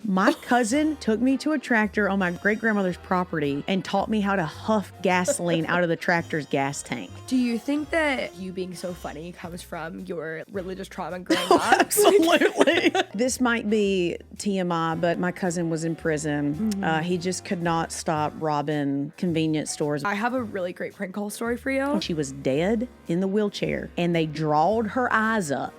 My cousin took me to a tractor on my great-grandmother's property and taught me how to huff gasoline out of the tractor's gas tank. Do you think that you being so funny comes from your religious trauma growing up? Absolutely. This might be TMI, but my cousin was in prison. He just could not stop robbing convenience stores. I have a really great prank call story for you. She was dead in the wheelchair, and they drawed her eyes up.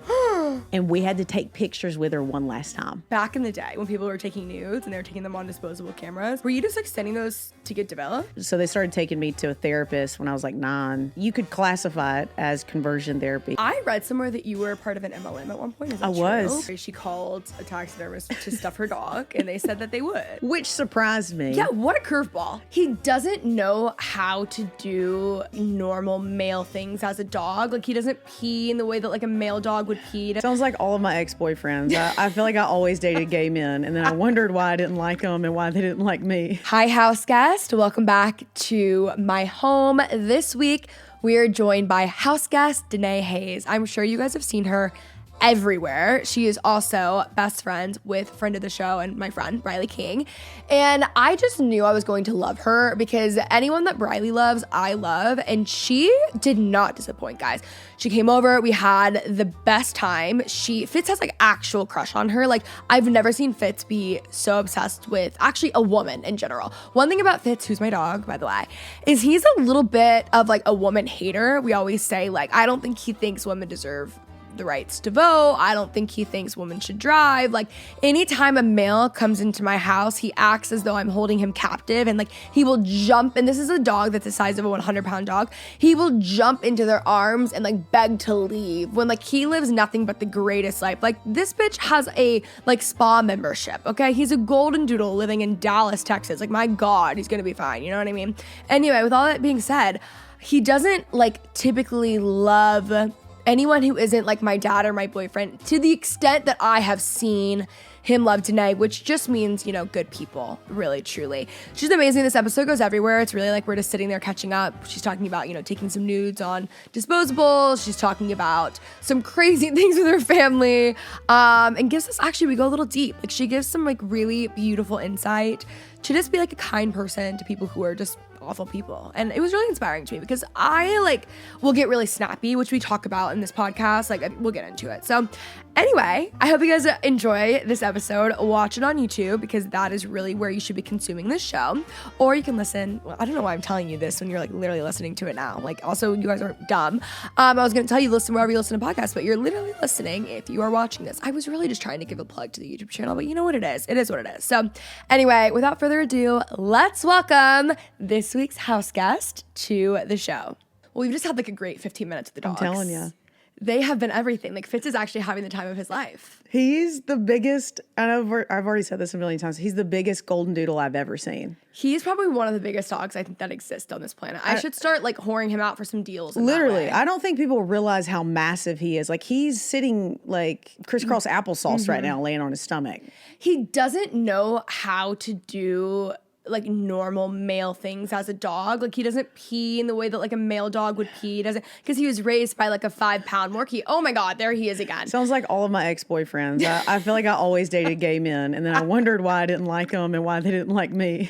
And we had to take pictures with her one last time. Back in the day when people were taking nudes and they were taking them on disposable cameras, were you just like sending those to get developed? So they started taking me to a therapist when I was like 9. You could classify it as conversion therapy. I read somewhere that you were part of an MLM at one point. Is that true? was. She called a taxidermist to stuff her dog and they said that they would. Which surprised me. Yeah, what a curveball. He doesn't know how to do normal male things as a dog. Like he doesn't pee in the way that like a male dog would pee. Sounds like all of my ex-boyfriends. I feel like I always dated gay men, and then I wondered why I didn't like them and why they didn't like me. Hi, house guest. Welcome back to my home. This week, we are joined by house guest Danae Hayes. I'm sure you guys have seen her everywhere. She is also best friends with friend of the show and my friend Briley King. And I just knew I was going to love her because anyone that Briley loves, I love. And she did not disappoint, guys. She came over, we had the best time. Fitz has like actual crush on her. Like I've never seen Fitz be so obsessed with actually a woman in general. One thing about Fitz, who's my dog, by the way, is he's a little bit of like a woman hater. We always say like, I don't think he thinks women deserve the rights to vote. I don't think he thinks women should drive. Like anytime a male comes into my house, he acts as though I'm holding him captive, and like he will jump, and this is a dog that's the size of a 100-pound dog. He will jump into their arms and like beg to leave when like he lives nothing but the greatest life. Like this bitch has a like spa membership, okay? He's a golden doodle living in Dallas, Texas. Like my God, he's gonna be fine. You know what I mean? Anyway, with all that being said, he doesn't like typically love anyone who isn't like my dad or my boyfriend to the extent that I have seen him love Danae, which just means, you know, good people, really, truly. She's amazing. This episode goes everywhere. It's really like we're just sitting there catching up. She's talking about, you know, taking some nudes on disposable. She's talking about some crazy things with her family, and gives us, actually, we go a little deep. Like she gives some like really beautiful insight to just be like a kind person to people who are just awful people. And it was really inspiring to me because I like will get really snappy, which we talk about in this podcast. Like we'll get into it. So anyway, I hope you guys enjoy this episode. Watch it on YouTube because that is really where you should be consuming this show. Or you can listen. Well, I don't know why I'm telling you this when you're like literally listening to it now. Like also you guys aren't dumb. I was going to tell you listen wherever you listen to podcasts, but you're literally listening if you are watching this. I was really just trying to give a plug to the YouTube channel, but you know what it is. It is what it is. So anyway, without further ado, let's welcome this week's house guest to the show. Well, we've just had like a great 15 minutes with the dogs. I'm telling you. They have been everything. Like Fitz is actually having the time of his life. He's the biggest, and I've already said this a million times, he's the biggest golden doodle I've ever seen. He's probably one of the biggest dogs I think that exist on this planet. I should start like whoring him out for some deals. Literally, I don't think people realize how massive he is. Like he's sitting like crisscross applesauce right now, laying on his stomach. He doesn't know how to do like normal male things as a dog. Like he doesn't pee in the way that like a male dog would pee. Doesn't, because he was raised by like a 5-pound Morkie. Oh my God, there he is again. Sounds like all of my ex-boyfriends. I feel like I always dated gay men, and then I wondered why I didn't like them and why they didn't like me.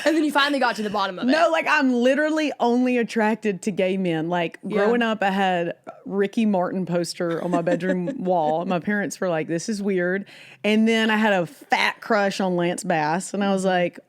And then you finally got to the bottom of it. No, like I'm literally only attracted to gay men. Like growing up, I had Ricky Martin poster on my bedroom wall. My parents were like, this is weird. And then I had a fat crush on Lance Bass. And I was like,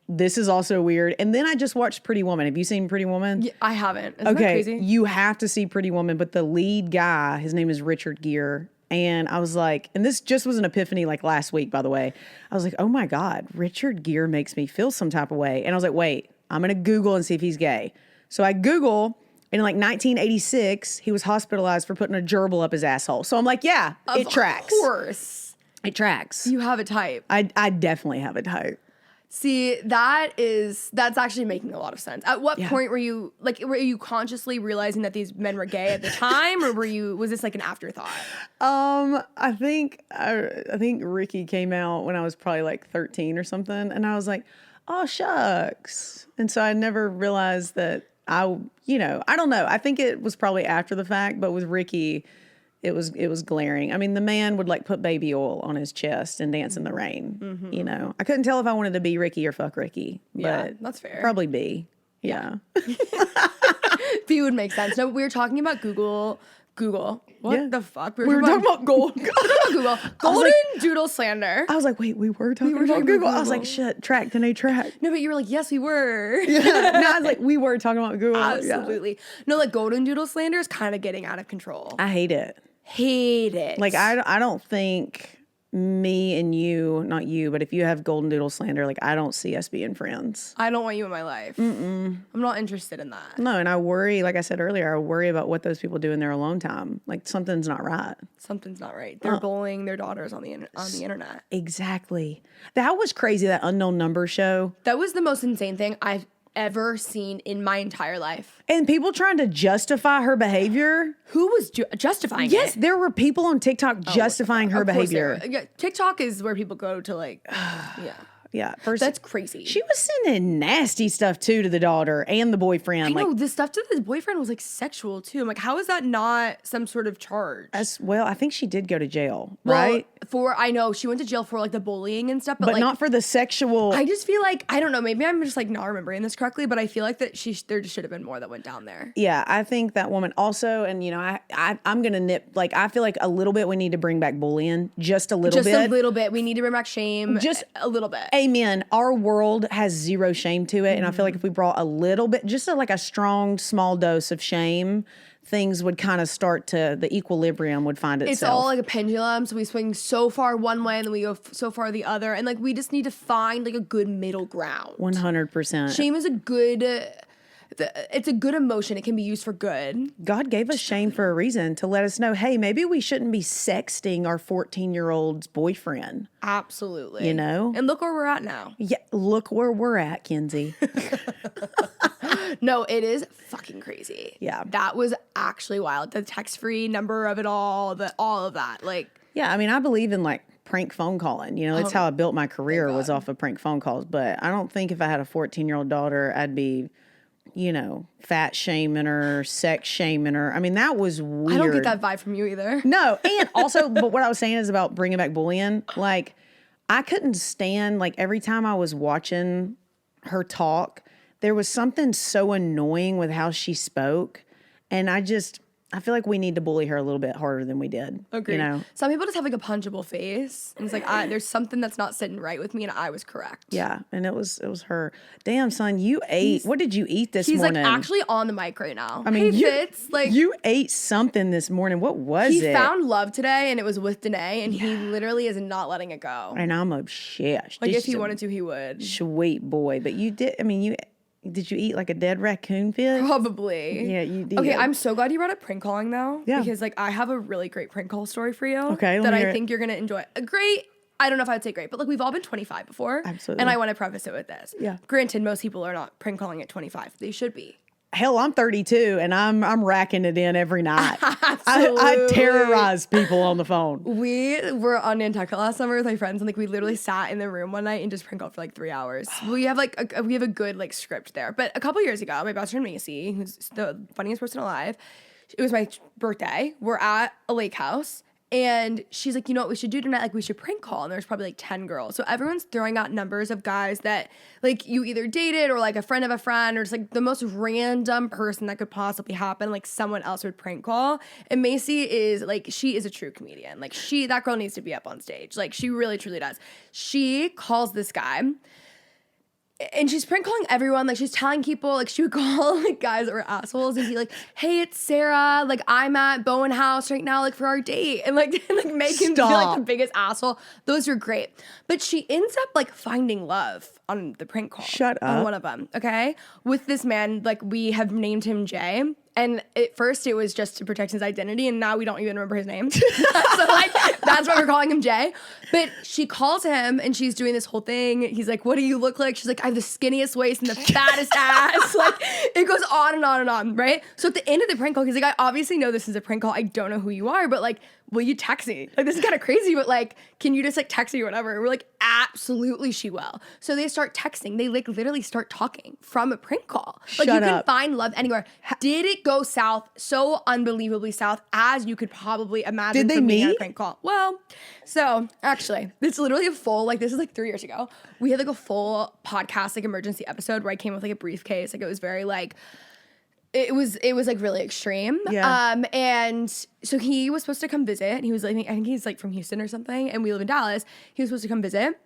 this is also weird. And then I just watched Pretty Woman. Have you seen Pretty Woman? Yeah, I haven't. Isn't that crazy? You have to see Pretty Woman. But the lead guy, his name is Richard Gere. And I was like, and this just was an epiphany like last week, by the way. I was like, oh my God, Richard Gere makes me feel some type of way. And I was like, wait, I'm going to Google and see if he's gay. So I Google, and in like 1986, he was hospitalized for putting a gerbil up his asshole. So I'm like, yeah, it tracks. Of course. It tracks. You have a type. I definitely have a type. See, that's actually making a lot of sense. At what point were you consciously realizing that these men were gay at the time, or was this like an afterthought? I think Ricky came out when I was probably like 13 or something, and I was like, oh shucks. And so I never realized that I don't know. I think it was probably after the fact, but with Ricky, it was glaring. I mean, the man would like put baby oil on his chest and dance in the rain. You know, I couldn't tell if I wanted to be Ricky or fuck Ricky. Yeah, But that's fair. Probably B. Yeah. B would make sense. No, we were talking about Google. What Yeah. the fuck? We were talking about gold. Google. Golden doodle slander. I was like, wait, we were talking about Google. I was like, shit, track, Danae, track. No, but you were like, yes, we were. No, I was like, we were talking about Google. Absolutely. Yeah. No, like golden doodle slander is kind of getting out of control. I hate it. Hate it. Like, I don't think me and you, not you, but if you have golden doodle slander, like, I don't see us being friends. I don't want you in my life. I'm not interested in that. No, and I worry, like I said earlier, I worry about what those people do in their alone time. Like, something's not right. Something's not right. They're bullying their daughters on the internet. Exactly. That was crazy, that unknown number show. That was the most insane thing I've ever seen in my entire life. And people trying to justify her behavior. Who was justifying Yes, it? there were people on TikTok justifying her Of course behavior. there were. Yeah, TikTok is where people go to like, yeah. Yeah, first That's crazy. she was sending nasty stuff too to the daughter and the boyfriend. I like, know, the stuff to the boyfriend was like sexual too. I'm like, how is that not some sort of charge? as well, I think she did go to jail, Well, right? I know she went to jail for like the bullying and stuff, But like, not for the sexual. I just feel like, I don't know, maybe I'm just like not remembering this correctly, but I feel like that there just should have been more that went down there. Yeah, I think that woman also, and you know, I'm gonna nip. Like, I feel like a little bit we need to bring back bullying, just a little bit. Just a little bit. We need to bring back shame. Just a little bit. Amen. Our world has zero shame to it, and I feel like if we brought a little bit, just like a strong, small dose of shame, things would kind of start to, the equilibrium would find itself. It's all like a pendulum, so we swing so far one way and then we go so far the other, and like we just need to find like a good middle ground. 100%. Shame is a good. It's a good emotion. It can be used for good. God gave us shame for a reason, to let us know, hey, maybe we shouldn't be sexting our 14-year-old's boyfriend. Absolutely. You know? And look where we're at now. Yeah, look where we're at, Kenzie. No, it is fucking crazy. Yeah. That was actually wild. The text-free number of it all of that. Like, Yeah, I mean, I believe in like prank phone calling. You know, that's how I built my career, was off of prank phone calls. But I don't think if I had a 14-year-old daughter, I'd be, you know, fat shaming her, sex shaming her. I mean, that was weird. I don't get that vibe from you either. No, and also, but what I was saying is about bringing back bullying. Like, I couldn't stand, like, every time I was watching her talk, there was something so annoying with how she spoke. And I feel like we need to bully her a little bit harder than we did. Agreed. You know? Some people just have like a punchable face. And it's like, there's something that's not sitting right with me, and I was correct. Yeah, and it was her. Damn, son, you ate. What did you eat this He's morning? like actually on the mic right now. I mean, hey, Fitz, like you ate something this morning. What was he it? found love today, and it was with Danae, and he literally is not letting it go. And I'm obsessed. Like This if he is a wanted to, he would. Sweet boy, but you did. I mean, did you eat like a dead raccoon, Fitz? Probably. Yeah, you did. Okay, I'm so glad you brought up prank calling though. Yeah. Because like I have a really great prank call story for you. Okay, let that me hear I it. think you're gonna enjoy. A great. I don't know if I'd say great, but like we've all been 25 before. Absolutely. And I want to preface it with this. Yeah. Granted, most people are not prank calling at 25. They should be. Hell, I'm 32 and I'm racking it in every night. I Absolutely. terrorize people on the phone. We were on Nantucket last summer with my friends, and like we literally sat in the room one night and just prank called for like 3 hours. We have like we have a good like script there. But a couple years ago, my best friend Macy, who's the funniest person alive, it was my birthday. We're at a lake house. And she's like, you know what we should do tonight? Like, we should prank call. And there's probably like 10 girls. So everyone's throwing out numbers of guys that, like, you either dated or, like, a friend of a friend or just, like, the most random person that could possibly happen. Like, someone else would prank call. And Macy is, like, she is a true comedian. Like, that girl needs to be up on stage. Like, she really, truly does. She calls this guy. And she's prank calling everyone. Like, she's telling people, like, she would call, like, guys that were assholes and be like, hey, it's Sarah. Like, I'm at Bowen House right now, like, for our date. And, like, make him feel like the biggest asshole. Those were great. But she ends up, like, finding love on the prank call. Shut up. On one of them, okay? With this man, like, we have named him Jay. And at first, it was just to protect his identity, and now we don't even remember his name. So, like, that's why we're calling him Jay. But she calls him, and she's doing this whole thing. He's like, what do you look like? She's like, I have the skinniest waist and the fattest ass. Like, it goes on and on and on, right? So at the end of the prank call, he's like, I obviously know this is a prank call. I don't know who you are, but, like, will you text me? Like, this is kind of crazy, but like, can you just like text me or whatever? And we're like, absolutely, she will. So they start texting. They like literally start talking from a prank call. Like, you can find love anywhere. Did it go south so unbelievably south as you could probably imagine? Did they from being on a meet? prank call? Well, so actually, it's literally a full, like, this is like 3 years ago. We had like a full podcast, like emergency episode where I came with like a briefcase. Like, it was very like, it was like really extreme. Yeah. And so he was supposed to come visit. He was like, I think he's like from Houston or something, and we live in Dallas. He was supposed to come visit.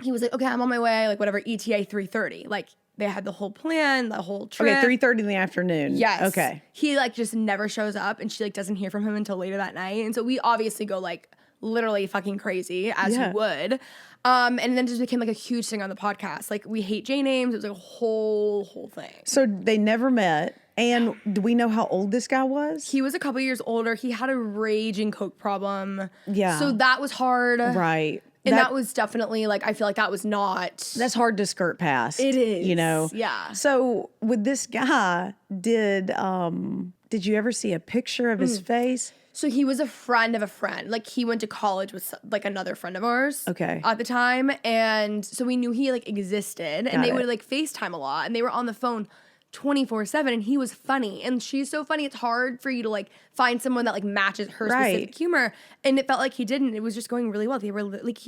He was like, okay, I'm on my way, like whatever, ETA 3:30. Like, they had the whole plan, the whole trip. Okay, 3:30 in the afternoon. Yes. Okay. He like just never shows up, and she like doesn't hear from him until later that night. And so we obviously go like literally fucking crazy, as you would. And then it just became like a huge thing on the podcast. Like, we hate J names. It was like a whole thing. So they never met. And do we know how old this guy was? He was a couple years older. He had a raging coke problem. Yeah. So that was hard. Right. And that was definitely like, I feel like that was not. That's hard to skirt past. It is. You know? Yeah. So with this guy, did you ever see a picture of his face? So he was a friend of a friend. Like, he went to college with like another friend of ours. Okay. At the time. And so we knew he like existed. And they would like FaceTime a lot. And they were on the phone 24/7, and he was funny, and she's so funny. It's hard for you to like find someone that like matches her specific humor, and it felt like he didn't. It was just going really well. They were like,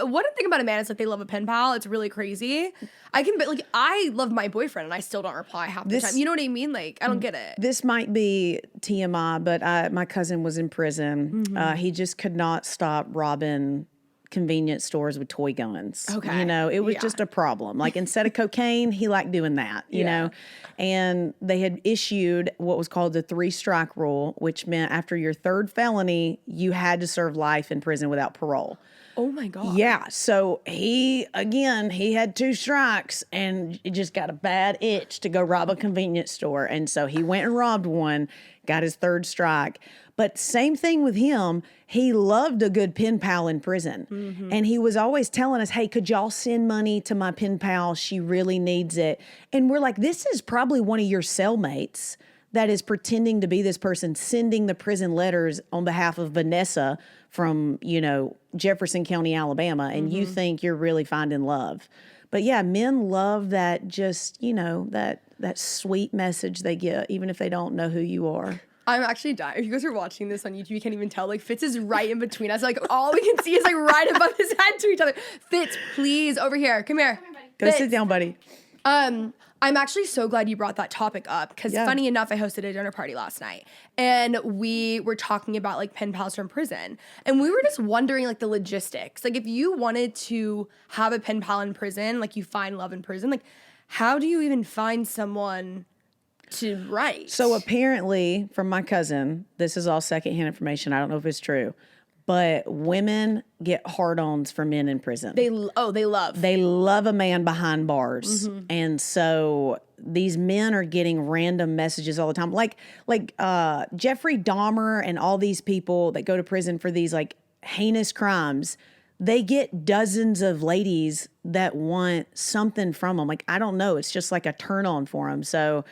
one thing about a man is like they love a pen pal. It's really crazy. I love my boyfriend, and I still don't reply half the time. You know what I mean? Like, I don't get it. This might be TMI, but my cousin was in prison. He just could not stop robbing convenience stores with toy guns. Okay. You know, it was just a problem. Like, instead of cocaine, he liked doing that, you know? And they had issued what was called the 3-strike rule, which meant after your third felony, you had to serve life in prison without parole. Oh my God. Yeah. So he had 2 strikes, and it just got a bad itch to go rob a convenience store. And so he went and robbed one, got his 3rd strike. But same thing with him. He loved a good pen pal in prison. And he was always telling us, hey, could y'all send money to my pen pal? She really needs it. And we're like, this is probably one of your cellmates that is pretending to be this person, sending the prison letters on behalf of Vanessa from, you know, Jefferson County, Alabama. And you think you're really finding love. But yeah, men love that, just, you know, that sweet message they get, even if they don't know who you are. I'm actually dying. If you guys are watching this on YouTube, you can't even tell. Like, Fitz is right in between us. Like, all we can see is like right above his head to each other. Fitz, please, over here. Come here. Go sit down, buddy. I'm actually so glad you brought that topic up, because funny enough, I hosted a dinner party last night, and we were talking about like pen pals from prison, and we were just wondering like the logistics. Like, if you wanted to have a pen pal in prison, like you find love in prison, like how do you even find someone to write? So apparently, from my cousin, this is all secondhand information. I don't know if it's true, but women get hard-ons for men in prison. They love. They love a man behind bars. And so these men are getting random messages all the time. Like Jeffrey Dahmer and all these people that go to prison for these like heinous crimes, they get dozens of ladies that want something from them. Like, I don't know. It's just like a turn on for them. So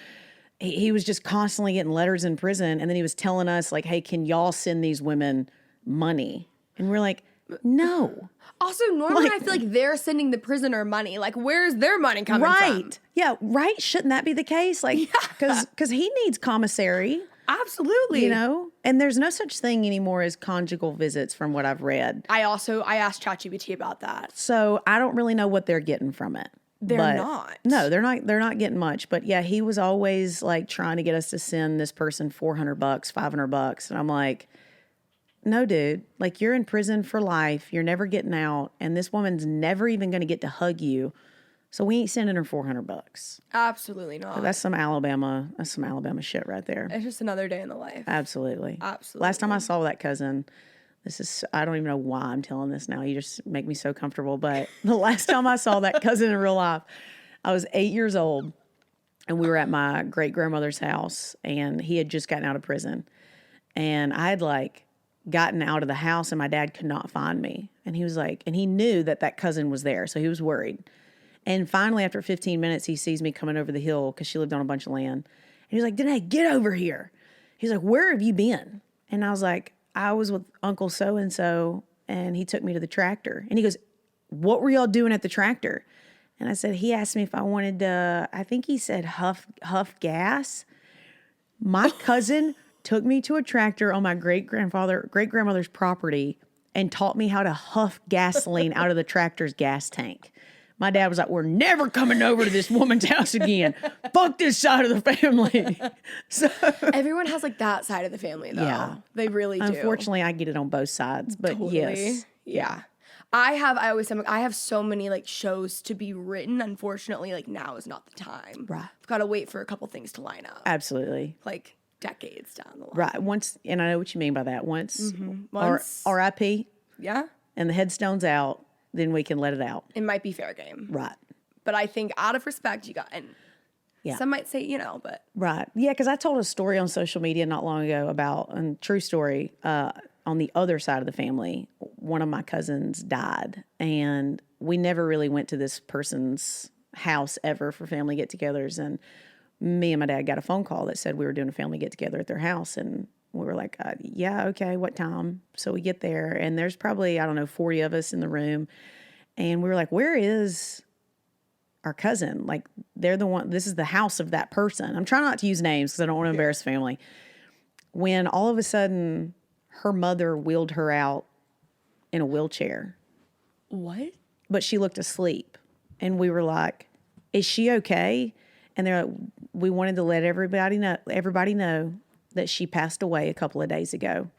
he was just constantly getting letters in prison. And then he was telling us like, hey, can y'all send these women money? And we're like, no. Also, normally I feel like they're sending the prisoner money. Like, where's their money coming from? Right. Yeah, right. Shouldn't that be the case? Like, because he needs commissary. Absolutely. You know? And there's no such thing anymore as conjugal visits from what I've read. I asked ChatGPT about that. So I don't really know what they're getting from it. They're not. No, they're not getting much. But yeah, he was always like trying to get us to send this person $400, $500. And I'm like, no, dude, like, you're in prison for life. You're never getting out. And this woman's never even going to get to hug you. So we ain't sending her $400. Absolutely not. That's some Alabama shit right there. It's just another day in the life. Absolutely. Absolutely. Last time I saw that cousin, I don't even know why I'm telling this now. You just make me so comfortable. But the last time I saw that cousin in real life, I was 8 years old, and we were at my great grandmother's house, and he had just gotten out of prison. And I had like gotten out of the house, and my dad could not find me. And he was like, and he knew that cousin was there. So he was worried. And finally, after 15 minutes, he sees me coming over the hill, because she lived on a bunch of land. And he was like, Danae, get over here. He's like, where have you been? And I was like, I was with Uncle so-and-so and he took me to the tractor. And he goes, what were y'all doing at the tractor? And I said, he asked me if I wanted to, I think he said huff gas. My cousin took me to a tractor on my great-grandmother's property and taught me how to huff gasoline out of the tractor's gas tank. My dad was like, we're never coming over to this woman's house again. Fuck this side of the family. So Everyone has like that side of the family though. Yeah. They really do. Unfortunately, I get it on both sides, but Totally. yes. Yeah. I always say, I have so many like shows to be written. Unfortunately, like now is not the time. Right. I've got to wait for a couple things to line up. Absolutely. Like decades down the line. Right. Once, and I know what you mean by that. Once, Once- RIP Yeah. and the headstone's out, then we can let it out. It might be fair game. Right. But I think out of respect, you got, and Yeah. some might say, but. Right. Yeah, because I told a story on social media not long ago about, and true story, on the other side of the family, one of my cousins died. And we never really went to this person's house ever for family get-togethers. And me and my dad got a phone call that said we were doing a family get-together at their house. And we were like, yeah, okay, what time? So we get there, and there's probably, 40 of us in the room. And we were like, where is our cousin? Like, they're the one, this is the house of that person. I'm trying not to use names because I don't want to embarrass family. When all of a sudden, her mother wheeled her out in a wheelchair, What? but she looked asleep. And we were like, is she okay? And they're like, we wanted to let everybody know that she passed away a couple of days ago.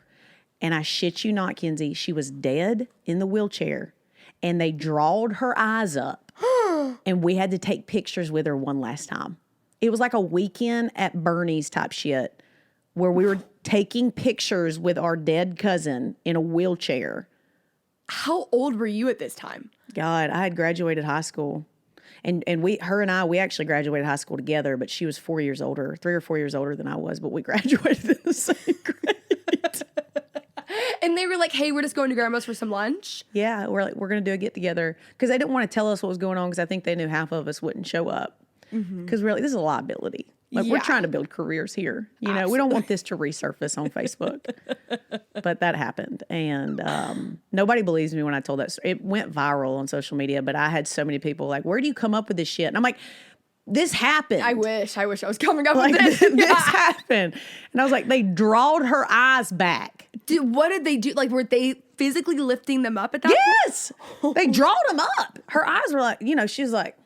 And I shit you not, Kenzie, she was dead in the wheelchair. And they drawed her eyes up. And we had to take pictures with her one last time. It was like a weekend at Bernie's type shit where we were taking pictures with our dead cousin in a wheelchair. How old were you at this time? God, I had graduated high school. And her and I actually graduated high school together, but she was 4 years older, 3 or 4 years older than I was, but we graduated in the same grade. And they were like, hey, we're just going to grandma's for some lunch. Yeah, we're going to do a get together because they didn't want to tell us what was going on because I think they knew half of us wouldn't show up because really this is a liability. Like we're Yeah. trying to build careers here. You know, we don't want this to resurface on Facebook. But that happened. And nobody believes me when I told that story. It went viral on social media, but I had so many people like, where do you come up with this shit? And I'm like, this happened. I wish I was coming up Like, with this. this Yeah. happened. And I was like, they drawed her eyes back. What did they do? Like, were they physically lifting them up at that point? Yes. They drawed them up. Her eyes were like, she was like,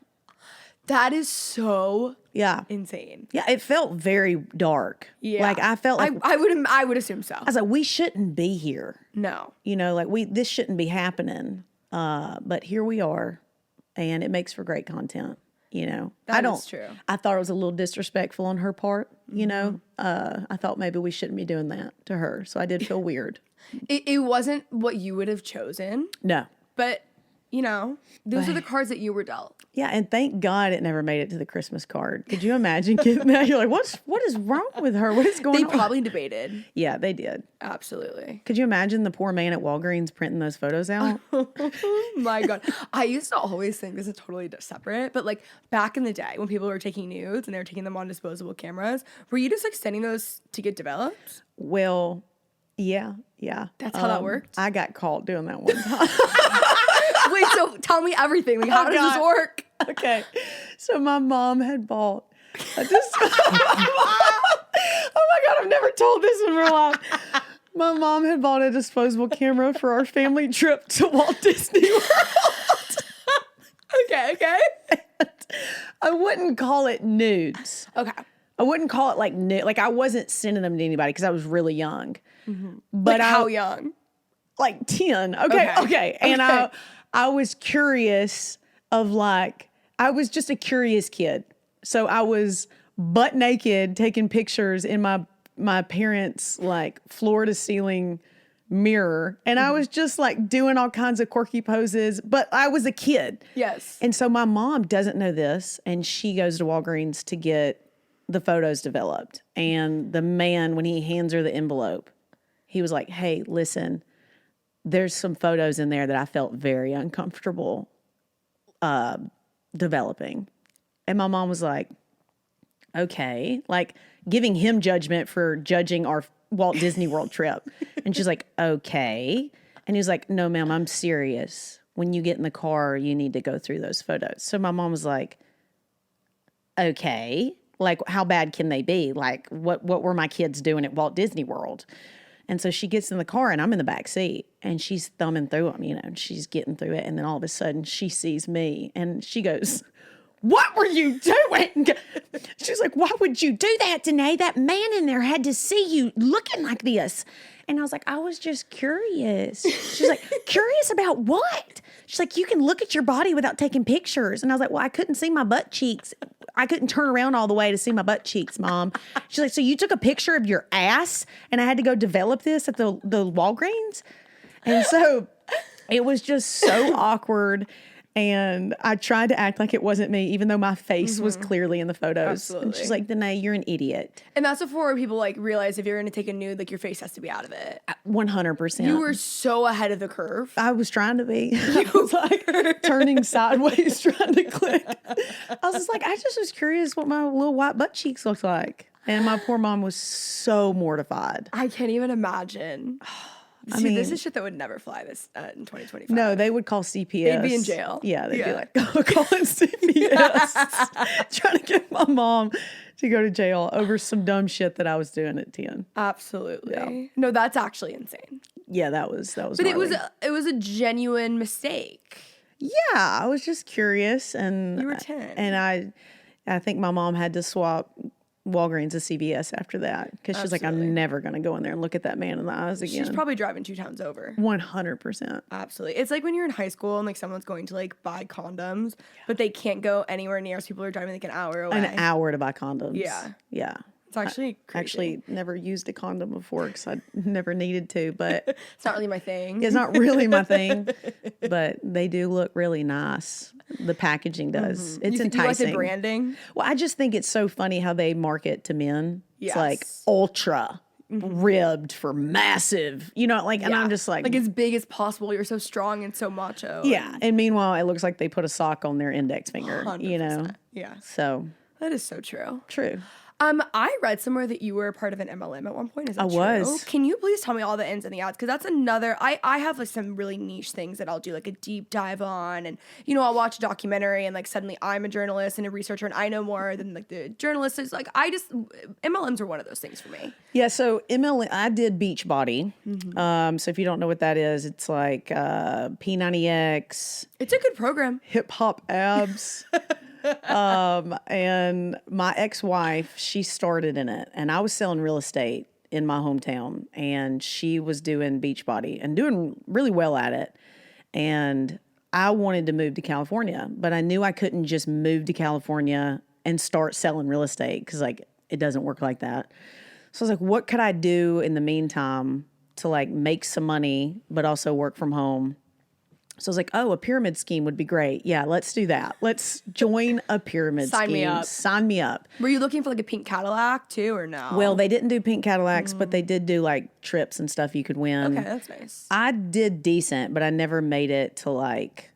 That is so yeah. insane. Yeah, it felt very dark. Yeah. Like I felt like I would assume so. I was like, we shouldn't be here. No. This shouldn't be happening. But here we are, and it makes for great content. That is true. I thought it was a little disrespectful on her part. I thought maybe we shouldn't be doing that to her. So I did feel weird. It wasn't what you would have chosen, No. but those are the cards that you were dealt. Yeah, and thank God it never made it to the Christmas card. Could you imagine getting that? You're like, what is wrong with her? What is going on? They probably debated. Yeah, they did. Absolutely. Could you imagine the poor man at Walgreens printing those photos out? Oh my God. I used to always think this is totally separate, but like back in the day when people were taking nudes and they were taking them on disposable cameras, were you just like sending those to get developed? Well, yeah. That's how that worked? I got caught doing that one time. Wait, so tell me everything. Like, how does this work? Okay. So my mom had bought a oh my God, I've never told this in real life. My mom had bought a disposable camera for our family trip to Walt Disney World. Okay. I wouldn't call it nudes. Okay. I wouldn't call it like nude. Like I wasn't sending them to anybody because I was really young. But how young? Like 10. Okay. And I was curious of I was just a curious kid. So I was butt naked taking pictures in my parents' like floor to ceiling mirror. And I was just like doing all kinds of quirky poses, but I was a kid. Yes. And so my mom doesn't know this, and she goes to Walgreens to get the photos developed. And the man, when he hands her the envelope, he was like, hey, listen, there's some photos in there that I felt very uncomfortable developing. And my mom was like, okay, like giving him judgment for judging our Walt Disney World trip. And she's like, okay. And he was like, no, ma'am, I'm serious. When you get in the car, you need to go through those photos. So my mom was like, okay, like how bad can they be? Like what were my kids doing at Walt Disney World? And so she gets in the car and I'm in the back seat and she's thumbing through them, and she's getting through it. And then all of a sudden she sees me and she goes, what were you doing? She's like, why would you do that, Danae? That man in there had to see you looking like this. And I was like, I was just curious. She's like, curious about what? She's like, you can look at your body without taking pictures. And I was like, well, I couldn't see my butt cheeks. I couldn't turn around all the way to see my butt cheeks, Mom. She's like, so you took a picture of your ass and I had to go develop this at the Walgreens? And so it was just so awkward. And I tried to act like it wasn't me, even though my face was clearly in the photos. Absolutely. And she's like, Danae, you're an idiot. And that's before people like realize if you're going to take a nude, like your face has to be out of it. 100%. You were so ahead of the curve. I was trying to be. I was like turning sideways, trying to click. I was just like, I just was curious what my little white butt cheeks looked like. And my poor mom was so mortified. I can't even imagine. See, this is shit that would never fly this in 2025. No, they would call CPS. They'd be in jail. Yeah, they'd be like, calling CPS. Trying to get my mom to go to jail over some dumb shit that I was doing at 10. Absolutely. Yeah. No, that's actually insane. Yeah, that was But gnarly. it was a genuine mistake. Yeah, I was just curious. And You were 10. And I think my mom had to swap Walgreens to CVS after that because she's like, I'm never going to go in there and look at that man in the eyes again. She's probably driving 2 towns over. 100%. Absolutely. It's like when you're in high school and like someone's going to like buy condoms, but they can't go anywhere near us. People are driving like an hour away. An hour to buy condoms. Yeah. Yeah. It's actually crazy. Actually never used a condom before because I never needed to, but It's not really my thing. it's not really my thing, but they do look really nice. The packaging does. It's enticing. You like the branding? Well, I just think it's so funny how they market to men. Yes. It's like ultra ribbed for massive, and I'm just like as big as possible. You're so strong and so macho. yeah. And meanwhile, it looks like they put a sock on their index finger, 100%. Yeah. So That is so true. true. I read somewhere that you were a part of an MLM at one point. Is that true? was. Can you please tell me all the ins and the outs? Because that's another. I have like some really niche things that I'll do like a deep dive on, and I'll watch a documentary and like suddenly I'm a journalist and a researcher and I know more than like the journalist is. Like MLMs are one of those things for me. Yeah, so MLM, I did Beachbody. So if you don't know what that is, it's like P90X, It's a good program. hip hop abs. And my ex-wife, she started in it, and I was selling real estate in my hometown, and she was doing Beachbody and doing really well at it. And I wanted to move to California, but I knew I couldn't just move to California and start selling real estate because like it doesn't work like that. So I was like, what could I do in the meantime to like make some money, but also work from home? So I was like, oh, a pyramid scheme would be great. Yeah, let's do that. Let's join a pyramid scheme. Sign me up. Sign me up. Were you looking for like a pink Cadillac too, or no? Well, they didn't do pink Cadillacs, but they did do like trips and stuff you could win. Okay, that's nice. I did decent, but I never made it to like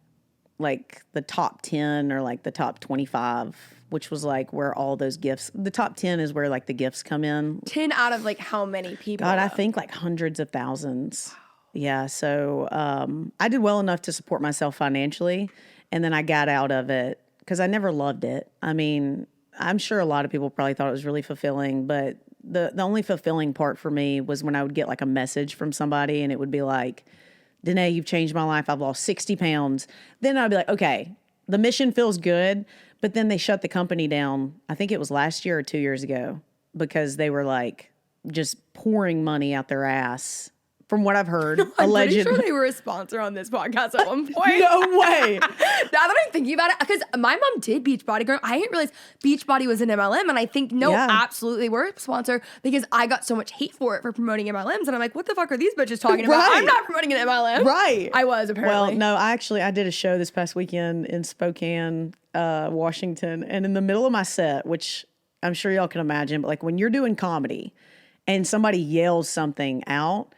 the top 10 or like the top 25, which was like where all those gifts, the top 10 is where like the gifts come in. 10 out of like how many people? God, I think like hundreds of thousands. Yeah, so I did well enough to support myself financially, and then I got out of it because I never loved it. I mean, I'm sure a lot of people probably thought it was really fulfilling, but the only fulfilling part for me was when I would get like a message from somebody, and it would be like, Danae, you've changed my life. I've lost 60 pounds. Then I'd be like, okay, the mission feels good, but then they shut the company down. I think it was last year or 2 years ago because they were like just pouring money out their ass. From what I've heard, I'm alleged. pretty sure they were a sponsor on this podcast at one point. No way. Now that I'm thinking about it, because my mom did Beachbody. Girl, I didn't realize Beachbody was an MLM, and I think absolutely were a sponsor because I got so much hate for it for promoting MLMs, and I'm like, what the fuck are these bitches talking about? I'm not promoting an MLM. Right. I was apparently. Well, no, I did a show this past weekend in Spokane, Washington, and in the middle of my set, which I'm sure y'all can imagine, but like when you're doing comedy and somebody yells something out,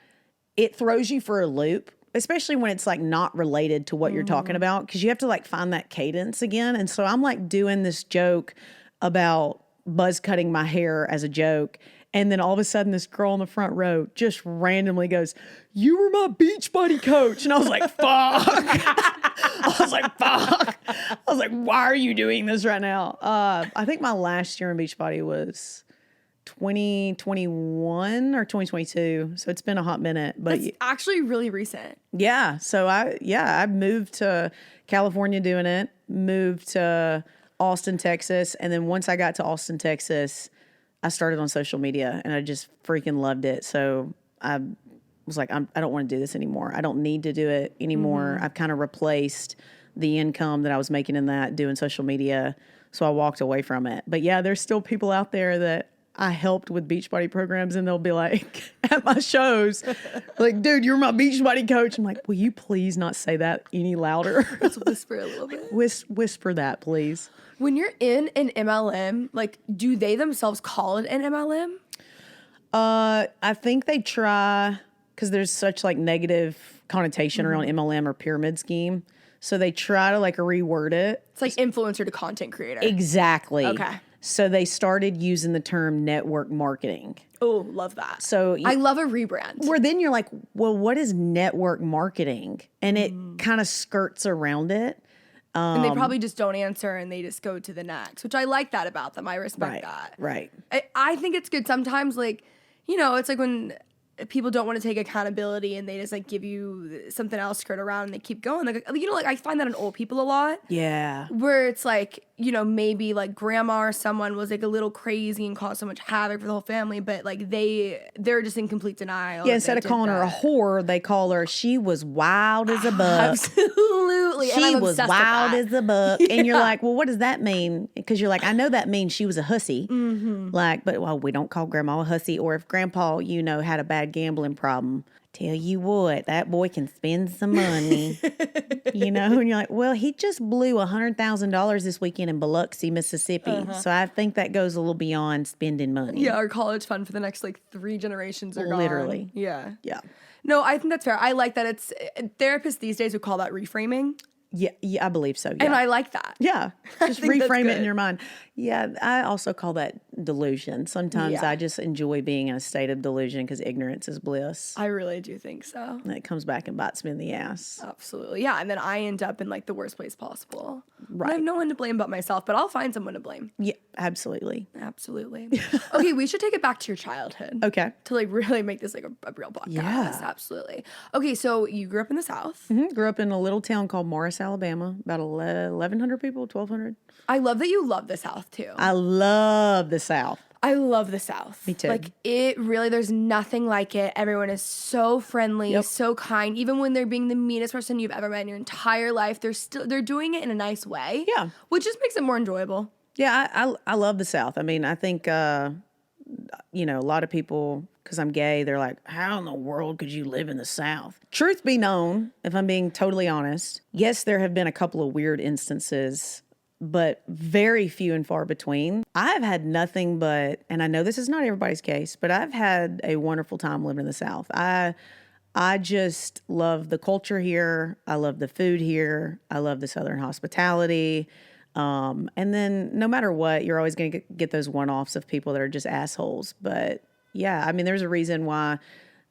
it throws you for a loop, especially when it's like not related to what you're talking about, because you have to like find that cadence again. And so I'm like doing this joke about buzz cutting my hair as a joke. And then all of a sudden, this girl in the front row just randomly goes, "You were my Beachbody coach." And I was like, fuck. I was like, why are you doing this right now? I think my last year in Beachbody was 2021 or 2022. So it's been a hot minute. But That's actually really recent. yeah. So I moved to California doing it, moved to Austin, Texas. And then once I got to Austin, Texas, I started on social media and I just freaking loved it. So I was like, I don't want to do this anymore. I don't need to do it anymore. I've kind of replaced the income that I was making in that doing social media. So I walked away from it. But yeah, there's still people out there that I helped with Beachbody programs and they'll be like at my shows, like, "Dude, you're my Beachbody coach." I'm like, "Will you please not say that any louder?" Let's whisper a little bit. Whisper that, please. When you're in an MLM, like, do they themselves call it an MLM? I think they try, because there's such like negative connotation around MLM or pyramid scheme. So they try to like reword it. It's like influencer to content creator. Exactly. Okay. So they started using the term network marketing. Oh, love that. So I love a rebrand. where then you're like, well, what is network marketing? And it kind of skirts around it. And they probably just don't answer and they just go to the next, which I like that about them. I respect that. Right. I think it's good sometimes, like, you know, it's like when people don't want to take accountability and they just like give you something else, skirt around and they keep going. Like, you know, like I find that in old people a lot. Yeah. Where it's like, you know, maybe like grandma or someone was like a little crazy and caused so much havoc for the whole family, but like they're just in complete denial. Yeah, instead of calling her a whore, they call her, "She was wild as a buck." Absolutely. And She I'm was obsessed wild with that. as a buck. And you're like, well, what does that mean? Because you're like, I know that means she was a hussy. Like, but well, we don't call grandma a hussy. Or if grandpa, you know, had a bad gambling problem, tell you what, that boy can spend some money. You know, and you're like, well, he just blew $100,000 this weekend in Biloxi, Mississippi. So I think that goes a little beyond spending money. Yeah, our college fund for the next like 3 generations are gone. Literally. Yeah. Yeah. No, I think that's fair. I like that. It's therapists these days would call that reframing. Yeah, I believe so. Yeah. And I like that. Yeah, just think that's reframe it in good. your mind. Yeah, I also call that delusion. Sometimes Yeah. I just enjoy being in a state of delusion because ignorance is bliss. I really do think so. And it comes back and bites me in the ass. Absolutely. Yeah. And then I end up in like the worst place possible. Right. And I have no one to blame but myself, but I'll find someone to blame. Yeah, absolutely. Absolutely. Okay, we should take it back to your childhood. Okay. To like really make this like a real podcast. Yeah. Absolutely. Okay, so you grew up in the South. Grew up in a little town called Morris, Alabama. About 1,100 people, 1,200. I love that you love the South too. I love the South. I love the South. Me too. Like it really, there's nothing like it. Everyone is so friendly, so kind. Even when they're being the meanest person you've ever met in your entire life, they're doing it in a nice way. Yeah. Which just makes it more enjoyable. Yeah, I love the South. I mean, I think, you know, a lot of people, because I'm gay, they're like, how in the world could you live in the South? Truth be known, if I'm being totally honest, yes, there have been a couple of weird instances, but very few and far between. I've had nothing but, and I know this is not everybody's case, but I've had a wonderful time living in the South. I just love the culture here. I love the food here. I love the Southern hospitality. And then no matter what, you're always going to get those one-offs of people that are just assholes. But yeah, I mean, there's a reason why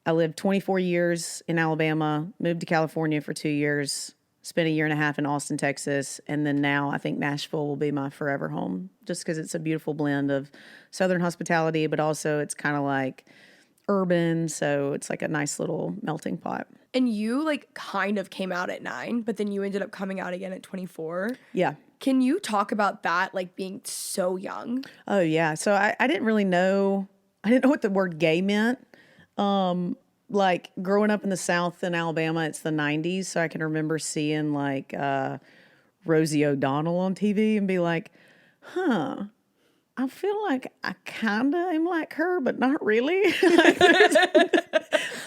I lived 24 years in Alabama, moved to California for 2 years, spent 1.5 years in Austin, Texas. And then now I think Nashville will be my forever home just because it's a beautiful blend of Southern hospitality, but also it's kind of like urban. So it's like a nice little melting pot. And you like kind of came out at 9, but then you ended up coming out again at 24. Yeah. Can you talk about that, like being so young? Oh, yeah. So I didn't really know. I didn't know what the word gay meant. Like growing up in the South in Alabama, it's the 90s. So I can remember seeing like Rosie O'Donnell on TV and be like, I feel like I kind of am like her, but not really.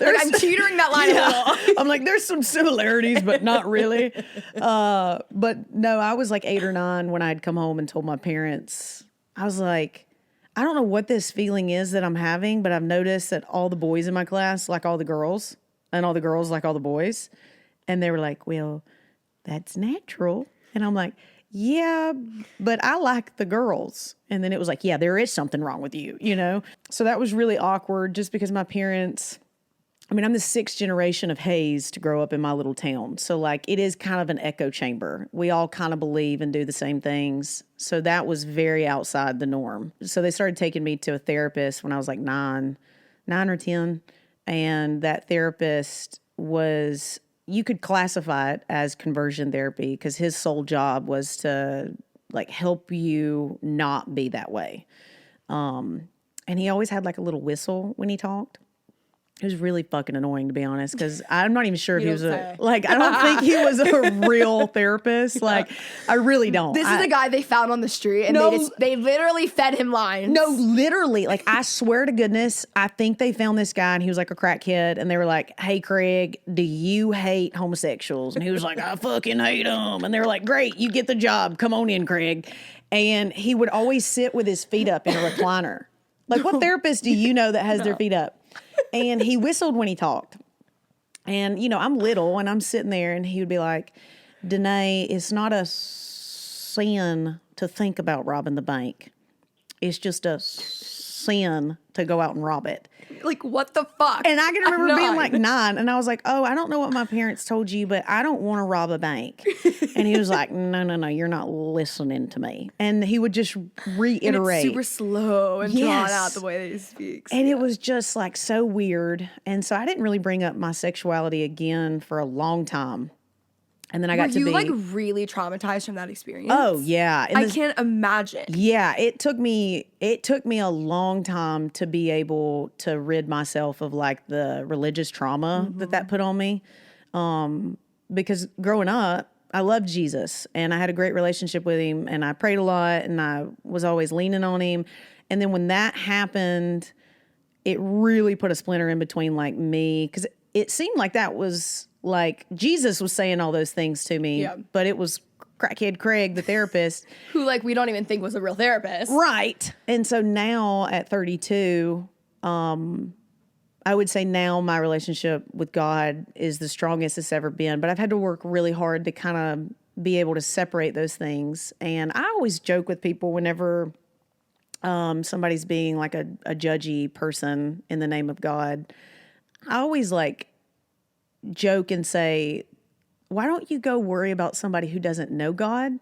Like, I'm teetering that line a little. I'm like, there's some similarities, but not really. But no, I was like 8 or 9 when I'd come home and told my parents. I was like, I don't know what this feeling is that I'm having, but I've noticed that all the boys in my class like all the girls, and all the girls like all the boys. And they were like, well, that's natural. And I'm like, yeah, but I like the girls. And then it was like, yeah, there is something wrong with you, you know? So that was really awkward just because my parents, I mean, I'm the sixth generation of Hayes to grow up in my little town. So like it is kind of an echo chamber. We all kind of believe and do the same things. So that was very outside the norm. So they started taking me to a therapist when I was like nine or 10. And that therapist was, you could classify it as conversion therapy because his sole job was to like help you not be that way. And he always had like a little whistle when he talked. It was really fucking annoying, to be honest, because I'm not even sure if he was I don't think he was a real therapist. Like, I really don't. This is the guy they found on the street, and they literally fed him lines. No, literally. Like, I swear to goodness, I think they found this guy, and he was like a crackhead, and they were like, hey, Craig, do you hate homosexuals? And he was like, I fucking hate them. And they were like, great, you get the job. Come on in, Craig. And he would always sit with his feet up in a recliner. Like, what therapist do you know that has their feet up? And he whistled when he talked. And, you know, I'm little and I'm sitting there and he would be like, Danae, it's not a sin to think about robbing the bank. It's just a sin to go out and rob it. Like, what the fuck? And I can remember being like 9 and I was like, oh, I don't know what my parents told you, but I don't want to rob a bank. And he was like, no, you're not listening to me. And he would just reiterate. And it's super slow and drawn out the way that he speaks. And it was just like so weird. And so I didn't really bring up my sexuality again for a long time. And then I got to be... Were you like really traumatized from that experience? Oh, yeah. I can't imagine. Yeah, it took me a long time to be able to rid myself of like the religious trauma that put on me. Because growing up, I loved Jesus and I had a great relationship with him and I prayed a lot and I was always leaning on him. And then when that happened, it really put a splinter in between like me, because it seemed like that was like Jesus was saying all those things to me, but it was crackhead Craig, the therapist, who like we don't even think was a real therapist. Right. And so now at 32, I would say now my relationship with God is the strongest it's ever been, but I've had to work really hard to kind of be able to separate those things. And I always joke with people whenever somebody's being like a judgy person in the name of God. I always like joke and say, why don't you go worry about somebody who doesn't know God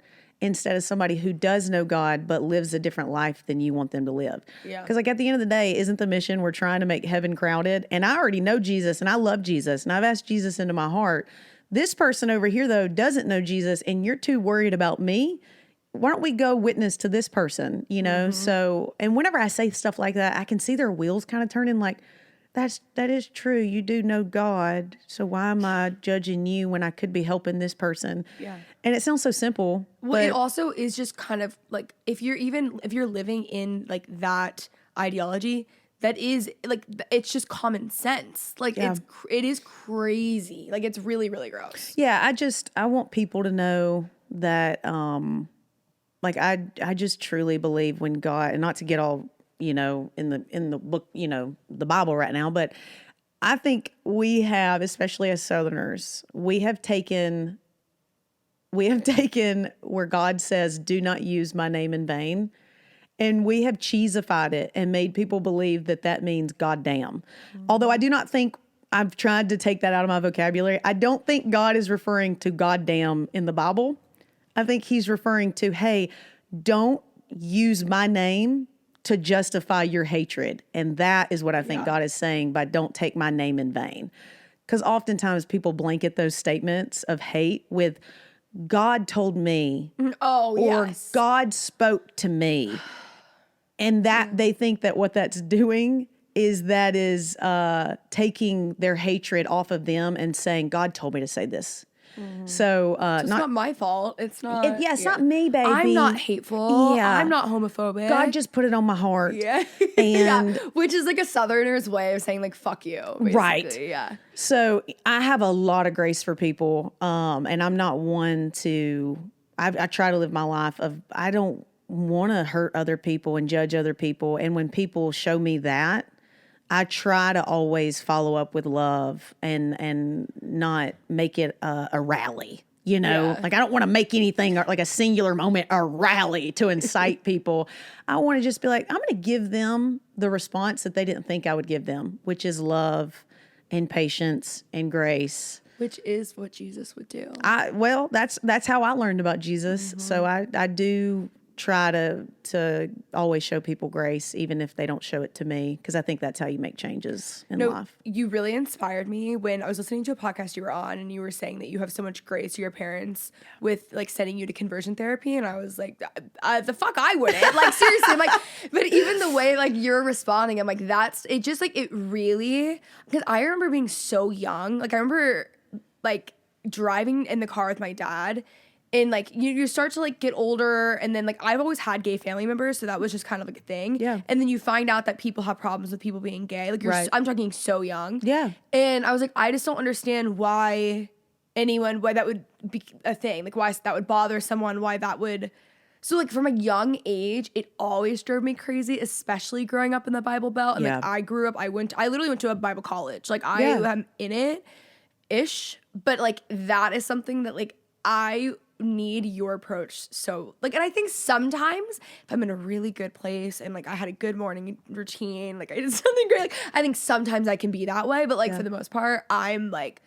instead of somebody who does know God but lives a different life than you want them to live? Yeah. Because like at the end of the day, isn't the mission we're trying to make heaven crowded? And I already know Jesus and I love Jesus and I've asked Jesus into my heart. This person over here though doesn't know Jesus and you're too worried about me. Why don't we go witness to this person, you know? So, and whenever I say stuff like that, I can see their wheels kind of turning like, that is true. You do know God. So why am I judging you when I could be helping this person? Yeah. And it sounds so simple. Well, but it also is just kind of like if you're living in like that ideology, that is like it's just common sense. Like it is crazy. Like it's really, really gross. Yeah, I want people to know that like I just truly believe when God, and not to get all in the book, the Bible right now. But I think we have, especially as Southerners, we have taken where God says, do not use my name in vain. And we have cheesified it and made people believe that means goddamn. Although I do not think, I've tried to take that out of my vocabulary. I don't think God is referring to goddamn in the Bible. I think he's referring to, hey, don't use my name to justify your hatred. And that is what I think God is saying by don't take my name in vain. Because oftentimes people blanket those statements of hate with God told me or God spoke to me. And that they think that what that's doing is taking their hatred off of them and saying, God told me to say this. So it's not my fault. It's not. It's not me, baby. I'm not hateful. Yeah. I'm not homophobic. God just put it on my heart. Yeah. And which is like a Southerner's way of saying like fuck you. Basically. Right. Yeah. So I have a lot of grace for people. And I'm not one to. I try to live my life of I don't want to hurt other people and judge other people. And when people show me that, I try to always follow up with love and not make it a rally. you know? Yeah. Like, I don't want to make anything like a singular moment a rally to incite people. I want to just be like, I'm going to give them the response that they didn't think I would give them, which is love and patience and grace. Which is what Jesus would do. Well, that's how I learned about Jesus. So I do try to always show people grace, even if they don't show it to me, because I think that's how you make changes in life. You really inspired me when I was listening to a podcast you were on, and you were saying that you have so much grace to your parents with like sending you to conversion therapy, and I was like, the fuck I wouldn't. Like, seriously, I'm like, but even the way like you're responding, I'm like, it just like, it really, because I remember being so young. Like, I remember like driving in the car with my dad, and like you start to like get older, and then like I've always had gay family members, so that was just kind of like a thing. Yeah. And then you find out that people have problems with people being gay. Like I'm talking so young. Yeah. And I was like, I just don't understand why that would be a thing. Like why that would bother someone, why that would. So like from a young age, it always drove me crazy, especially growing up in the Bible Belt. And like I literally went to a Bible college. Like I am in it ish, but like that is something that like I need your approach. So like, and I think sometimes if I'm in a really good place and like I had a good morning routine, like I did something great, like I think sometimes I can be that way, but like for the most part I'm like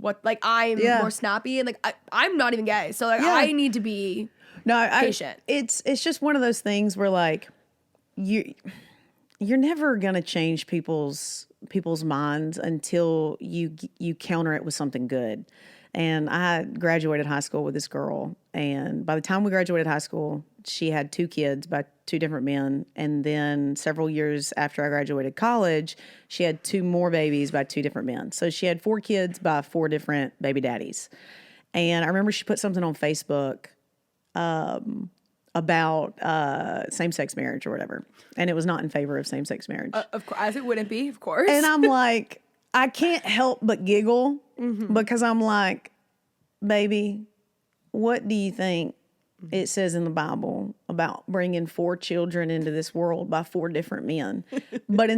I'm more snappy, and like I'm not even gay, so like I need to be patient. It's just one of those things where like you're never gonna change people's minds until you counter it with something good. And I graduated high school with this girl, and by the time we graduated high school, she had 2 kids by 2 different men. And then several years after I graduated college, she had 2 more babies by 2 different men. So she had 4 kids by 4 different baby daddies. And I remember she put something on Facebook about same-sex marriage or whatever. And it was not in favor of same-sex marriage. Of course, as it wouldn't be, of course. And I'm like, I can't help but giggle because I'm like, baby, what do you think it says in the Bible about bringing 4 children into this world by 4 different men? But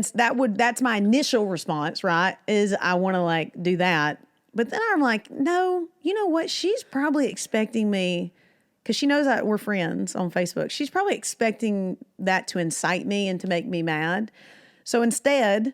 that's my initial response, right? Is I want to like do that. But then I'm like, no, you know what? She's probably expecting me, because she knows that we're friends on Facebook. She's probably expecting that to incite me and to make me mad. So instead,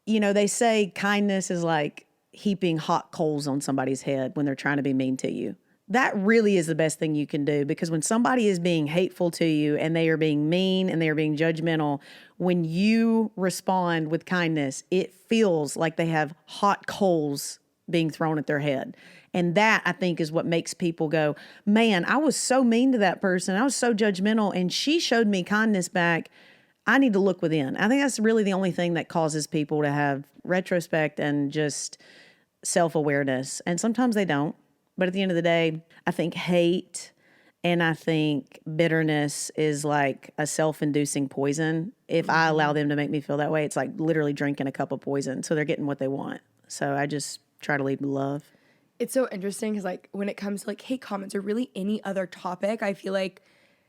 you know, they say kindness is like heaping hot coals on somebody's head when they're trying to be mean to you. That really is the best thing you can do, because when somebody is being hateful to you and they are being mean and they are being judgmental, when you respond with kindness, it feels like they have hot coals being thrown at their head. And that, I think, is what makes people go, man, I was so mean to that person. I was so judgmental, and she showed me kindness back. I need to look within. I think that's really the only thing that causes people to have retrospect and just self-awareness. And sometimes they don't. But at the end of the day, I think hate and I think bitterness is like a self-inducing poison. If I allow them to make me feel that way, it's like literally drinking a cup of poison. So they're getting what they want. So I just try to lead with love. It's so interesting because like when it comes to like hate comments or really any other topic, I feel like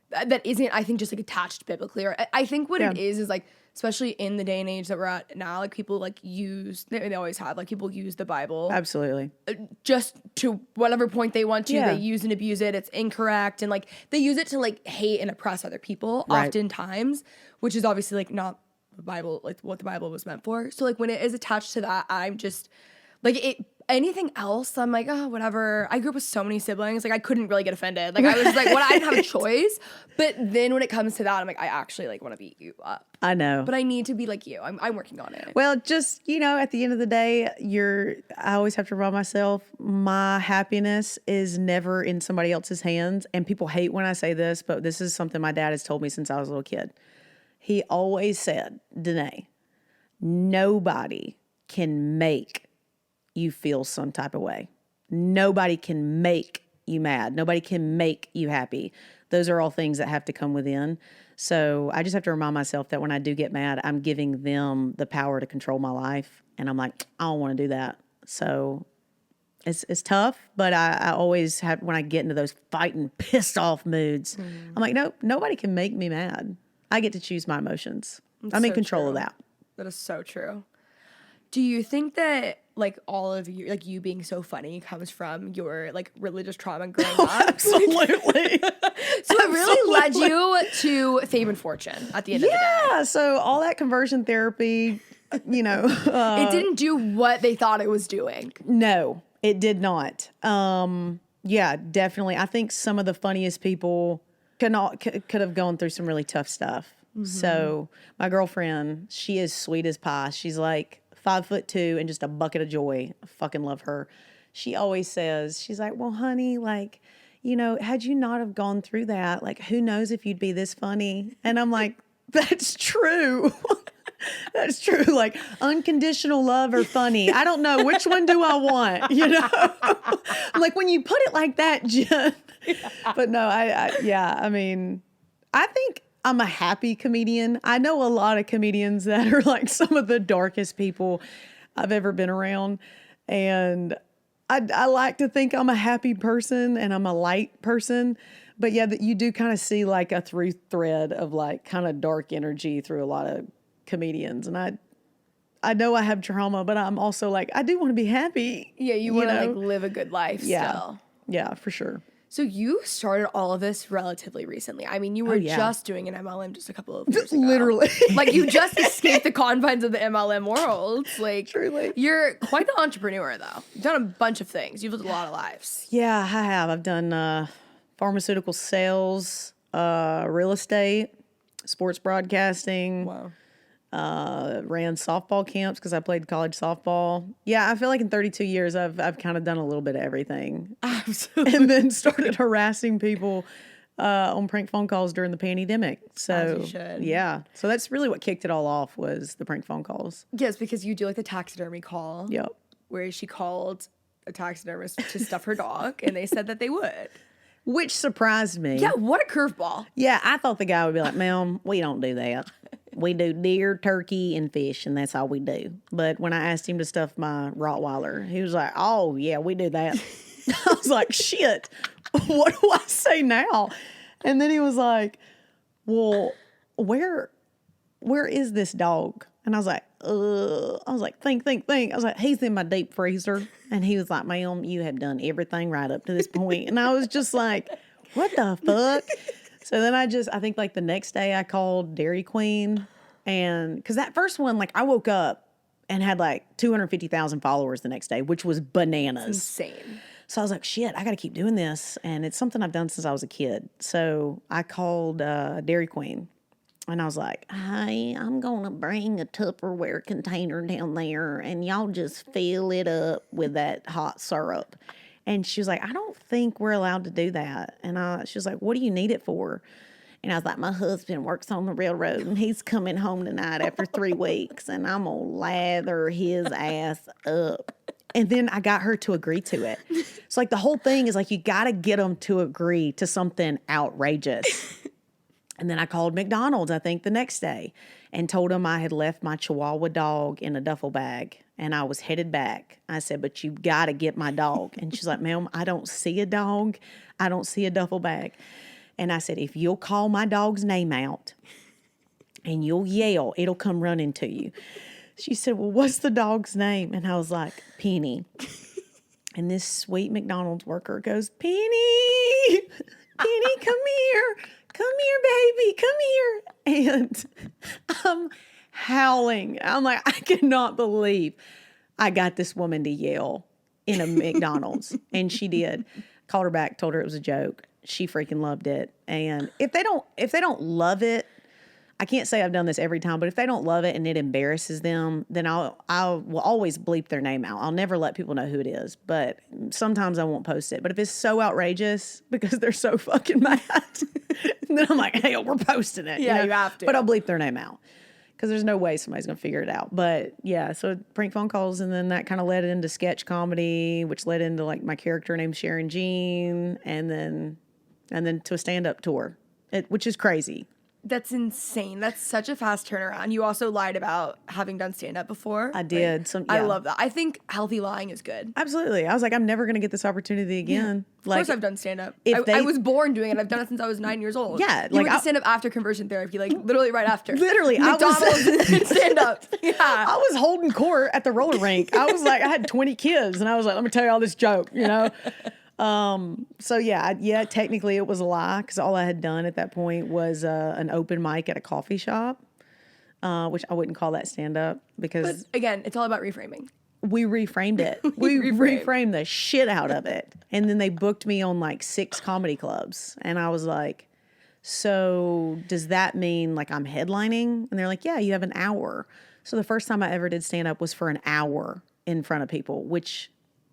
that isn't, I think, just like attached biblically. Or I think what it is like, especially in the day and age that we're at now, like people like they always have, like people use the Bible. Absolutely. Just to whatever point they want to. Yeah. They use and abuse it. It's incorrect. And like they use it to like hate and oppress other people oftentimes, which is obviously like not the Bible, like what the Bible was meant for. So like when it is attached to that, I'm just like anything else, I'm like, oh, whatever. I grew up with so many siblings. Like, I couldn't really get offended. Like, I was like, I didn't have a choice. But then when it comes to that, I'm like, I actually, like, want to beat you up. I know. But I need to be like you. I'm working on it. Well, just, you know, at the end of the day, I always have to remind myself, my happiness is never in somebody else's hands. And people hate when I say this, but this is something my dad has told me since I was a little kid. He always said, Danae, nobody can make you feel some type of way. Nobody can make you mad. Nobody can make you happy. Those are all things that have to come within. So I just have to remind myself that when I do get mad, I'm giving them the power to control my life. And I'm like, I don't want to do that. So it's tough, but I always have, when I get into those fighting, pissed off moods, I'm like, nope, nobody can make me mad. I get to choose my emotions. I'm in control of that. That is so true. Do you think that like all of you, like you being so funny, comes from your like religious trauma growing up? Absolutely. So it really led you to fame and fortune at the end of the day. Yeah. So all that conversion therapy, It didn't do what they thought it was doing. no, it did not. Yeah, definitely. I think some of the funniest people could have gone through some really tough stuff. So my girlfriend, she is sweet as pie. She's like 5'2" and just a bucket of joy. I fucking love her. She always says, she's like, well, honey, like, had you not have gone through that, like, who knows if you'd be this funny? And I'm like, that's true. That's true. Like unconditional love or funny. I don't know. Which one do I want? Like when you put it like that, Jen. Yeah. But no, I mean, I think I'm a happy comedian. I know a lot of comedians that are like some of the darkest people I've ever been around. And I like to think I'm a happy person and I'm a light person. But yeah, that you do kind of see like a through thread of like kind of dark energy through a lot of comedians. And I know I have trauma, but I'm also like, I do want to be happy. Yeah, you want to like live a good life still. Yeah, for sure. So you started all of this relatively recently. I mean, you were just doing an MLM just a couple of years ago. Literally. Like you just escaped the confines of the MLM world. Like truly. You're quite the entrepreneur though. You've done a bunch of things. You've lived a lot of lives. Yeah, I have. I've done pharmaceutical sales, real estate, sports broadcasting. Wow. Ran softball camps because I played college softball. Yeah, I feel like in 32 years, I've kind of done a little bit of everything. Absolutely. And then started harassing people on prank phone calls during the pandemic. So, as you should. Yeah. So that's really what kicked it all off was the prank phone calls. Yes, because you do like the taxidermy call. Yep. Where she called a taxidermist to stuff her dog, and they said that they would. Which surprised me. Yeah, what a curveball. Yeah, I thought the guy would be like, ma'am, we don't do that. We do deer, turkey, and fish, and that's all we do. But when I asked him to stuff my Rottweiler, he was like, oh, yeah, we do that. I was like, shit, what do I say now? And then he was like, well, where is this dog? And I was like, think. I was like, he's in my deep freezer. And he was like, ma'am, you have done everything right up to this point. And I was just like, what the fuck? So then I think like the next day I called Dairy Queen, and because that first one, like I woke up and had like 250,000 followers the next day, which was bananas. It's insane. So I was like, shit, I got to keep doing this. And it's something I've done since I was a kid. So I called Dairy Queen and I was like, hey, I'm going to bring a Tupperware container down there and y'all just fill it up with that hot syrup. And she was like, I don't think we're allowed to do that. And she was like, what do you need it for? And I was like, my husband works on the railroad and he's coming home tonight after 3 weeks and I'm going to lather his ass up. And then I got her to agree to it. So like the whole thing is like, you got to get them to agree to something outrageous. And then I called McDonald's, I think the next day, and told them I had left my Chihuahua dog in a duffel bag. And I was headed back. I said, but you got to get my dog. And she's like, ma'am, I don't see a dog. I don't see a duffel bag. And I said, if you'll call my dog's name out and you'll yell, it'll come running to you. She said, well, what's the dog's name? And I was like, Penny. And this sweet McDonald's worker goes, Penny, come here. Come here, baby. Come here. And I'm howling. I'm like, I cannot believe I got this woman to yell in a McDonald's. And she did. Called her back, told her it was a joke. She freaking loved it. And if they don't love it, I can't say I've done this every time, but if they don't love it and it embarrasses them, then I will always bleep their name out. I'll never let people know who it is, but sometimes I won't post it. But if it's so outrageous because they're so fucking mad, then I'm like, hey, we're posting it. Yeah, you have to. But I'll bleep their name out because there's no way somebody's going to figure it out. But yeah, so prank phone calls, and then that kind of led into sketch comedy, which led into like my character named Sharon Jean, and then to a stand-up tour, which is crazy. That's insane. That's such a fast turnaround. You also lied about having done stand-up before. I did. I love that. I think healthy lying is good. Absolutely. I was like, I'm never going to get this opportunity again. Of course I've done stand-up. If I was born doing it. I've done it since I was 9 years old. Yeah. You went to stand-up after conversion therapy, like literally right after. Literally. McDonald's and stand-up. Yeah. I was holding court at the roller rink. I was like, I had 20 kids and I was like, let me tell you all this joke, you know? So yeah, technically it was a lie because all I had done at that point was an open mic at a coffee shop, which I wouldn't call that stand-up because... But again, it's all about reframing. We reframed it. We reframed the shit out of it. And then they booked me on like 6 comedy clubs. And I was like, so does that mean like I'm headlining? And they're like, yeah, you have an hour. So the first time I ever did stand up was for an hour in front of people, which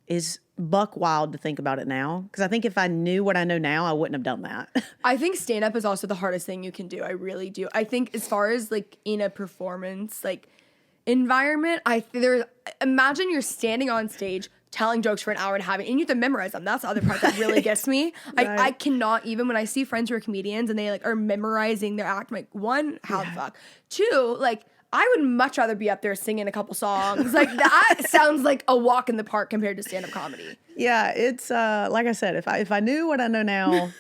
is buck wild to think about it now. Because I think if I knew what I know now, I wouldn't have done that. I think stand up is also the hardest thing you can do. I really do. I think as far as like in a performance, like environment, imagine you're standing on stage telling jokes for an hour and a half and you have to memorize them. That's the other part that really gets me. Right. I cannot, even when I see friends who are comedians and they like are memorizing their act, I'm like, one, how the fuck? 2, like I would much rather be up there singing a couple songs. Like that sounds like a walk in the park compared to stand-up comedy. Yeah, it's like I said, if I knew what I know now,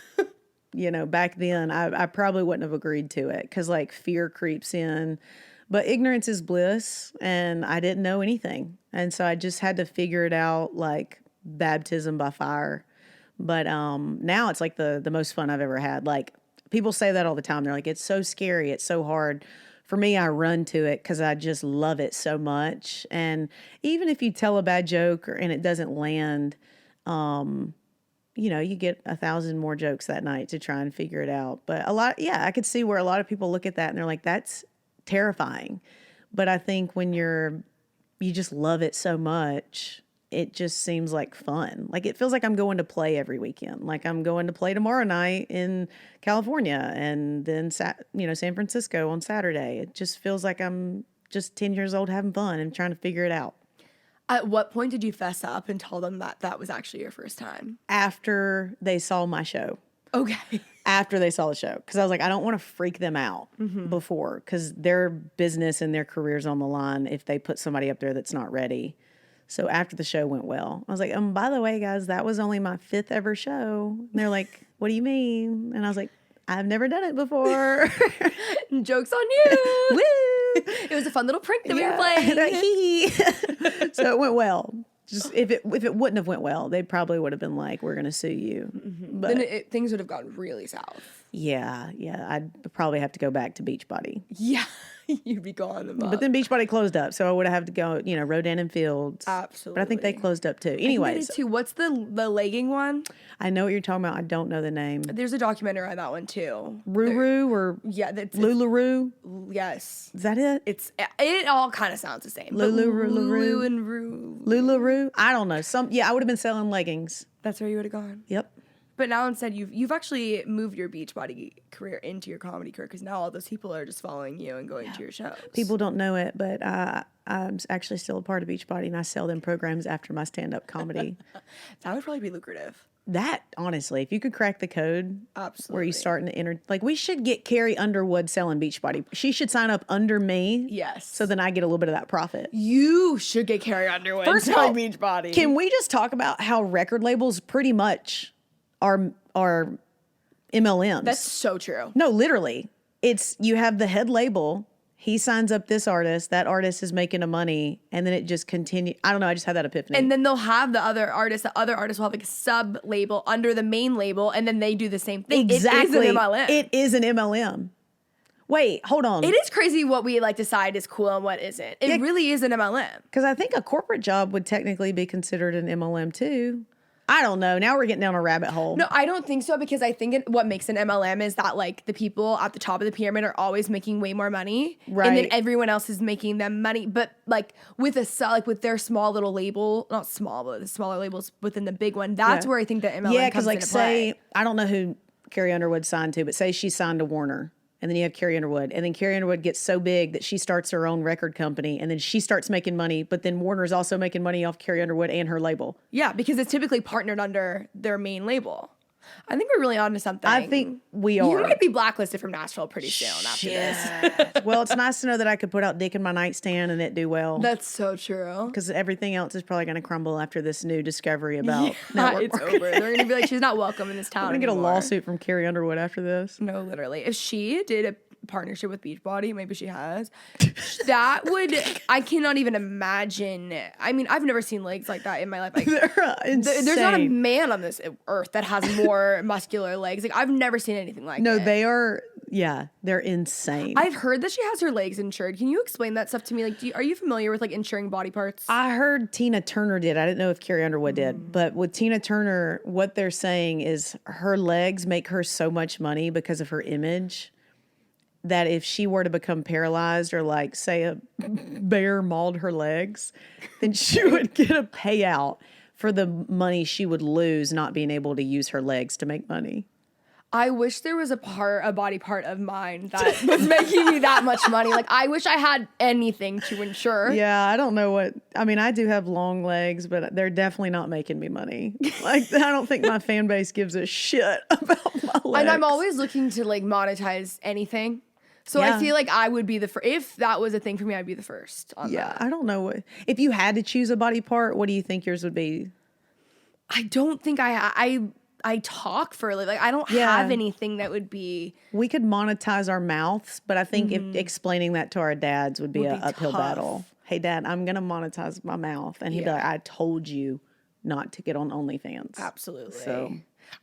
you know, back then, I probably wouldn't have agreed to it because like fear creeps in. But ignorance is bliss, and I didn't know anything. And so I just had to figure it out like baptism by fire. But now it's like the most fun I've ever had. Like people say that all the time. They're like, it's so scary. It's so hard. For me, I run to it because I just love it so much. And even if you tell a bad joke and it doesn't land, you know, you get 1,000 more jokes that night to try and figure it out. But I could see where a lot of people look at that and they're like, that's terrifying. But I think when you just love it so much, it just seems like fun. Like it feels like I'm going to play every weekend. Like I'm going to play tomorrow night in California and then San Francisco on Saturday. It just feels like I'm just 10 years old having fun and trying to figure it out. At what point did you fess up and tell them that that was actually your first time? After they saw my show. Okay. After they saw the show. Because I was like, I don't want to freak them out before because their business and their career's on the line if they put somebody up there that's not ready. So after the show went well, I was like, by the way, guys, that was only my 5th ever show. And they're like, what do you mean? And I was like, I've never done it before. Joke's on you. Woo! It was a fun little prank that we were playing. So it went well. Just if it wouldn't have went well, they probably would have been like, we're going to sue you. But then things would have gone really south. Yeah. I'd probably have to go back to Beachbody. Yeah. You'd be gone. But then Beachbody closed up, so I would have to go, Rodan and Fields. Absolutely. But I think they closed up too. Anyways. Too. What's the legging one? I know what you're talking about. I don't know the name. There's a documentary on that one too. Ruru or Lularu? Yes. Is that it? It all kind of sounds the same. Lulu and Roo. Lularu? I don't know. I would have been selling leggings. That's where you would have gone. Yep. But now instead, you've actually moved your Beachbody career into your comedy career because now all those people are just following you and going to your shows. People don't know it, but I'm actually still a part of Beachbody, and I sell them programs after my stand-up comedy. That would probably be lucrative. That, honestly, if you could crack the code, absolutely, where you start to enter, like we should get Carrie Underwood selling Beachbody. She should sign up under me. Yes. So then I get a little bit of that profit. You should get Carrie Underwood. First of all, Beachbody. Can we just talk about how record labels pretty much are MLMs? That's so true. No, literally. You have the head label. He signs up this artist. That artist is making a money. And then it just continues. I don't know. I just had that epiphany. And then they'll have the other artist. The other artist will have like a sub label under the main label. And then they do the same thing. Exactly. It is an MLM. It is an MLM. Wait, hold on. It is crazy what we like decide is cool and what isn't. It really is an MLM. Because I think a corporate job would technically be considered an MLM too. I don't know. Now we're getting down a rabbit hole. No, I don't think so because I think what makes an MLM is that like the people at the top of the pyramid are always making way more money, right? And then everyone else is making them money. But like with with their small little label, not small, but the smaller labels within the big one, that's where I think the MLM comes into play. Yeah, because like say I don't know who Carrie Underwood signed to, but say she signed to Warner. And then you have Carrie Underwood. And then Carrie Underwood gets so big that she starts her own record company. And then she starts making money. But then Warner's also making money off Carrie Underwood and her label. Yeah, because it's typically partnered under their main label. I think we're really onto something. I think we are. You might be blacklisted from Nashville pretty soon after this. Well, it's nice to know that I could put out dick in my nightstand and it do well. That's so true. Because everything else is probably going to crumble after this new discovery about network it's marketing. over. They're going to be like, she's not welcome in this town I'm going to get a anymore. lawsuit from Carrie Underwood after this. No, literally. If she did a partnership with Beachbody, maybe she has, that would, I cannot even imagine. I mean, I've never seen legs like that in my life. Like, They're insane. there's not a man on this earth that has more muscular legs. Like, I've never seen anything like No, it. they are, they're insane. I've heard that she has her legs insured. Can you explain that stuff to me? Like, are you familiar with like insuring body parts? I heard Tina Turner did. I didn't know if Carrie Underwood did. But with Tina Turner, what they're saying is her legs make her so much money because of her image that if she were to become paralyzed or like say a bear mauled her legs, then she would get a payout for the money she would lose not being able to use her legs to make money. I wish there was a body part of mine that was making me that much money. Like, I wish I had anything to insure. Yeah, I don't know I mean, I do have long legs, but they're definitely not making me money. Like, I don't think my fan base gives a shit about my legs. And I'm always looking to like monetize anything. So Yeah. I feel like I would be the first. If that was a thing for me, I'd be the first on that. I don't know if you had to choose a body part, what do you think yours would be? I don't think I talk for a living. Like, I don't Yeah. have anything that would be. We could monetize our mouths, but I think if explaining that to our dads would be an uphill tough. battle. Hey, Dad, I'm going to monetize my mouth. And he'd be like, I told you not to get on OnlyFans. Absolutely. So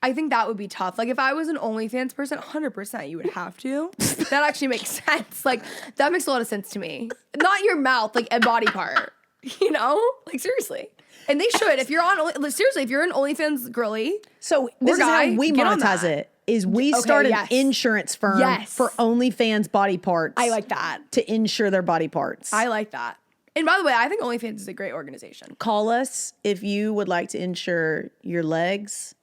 I think that would be tough. Like, if I was an OnlyFans person, 100% you would have to. That actually makes sense. Like, that makes a lot of sense to me. Not your mouth, like a body part. You know? Like, seriously. And they should. If you're on, seriously, if you're an OnlyFans girly. So this is guy, how we get on monetize that. it. Is we start an yes. insurance firm Yes. for OnlyFans body parts. I like that. To insure their body parts. I like that. And by the way, I think OnlyFans is a great organization. Call us if you would like to insure your legs,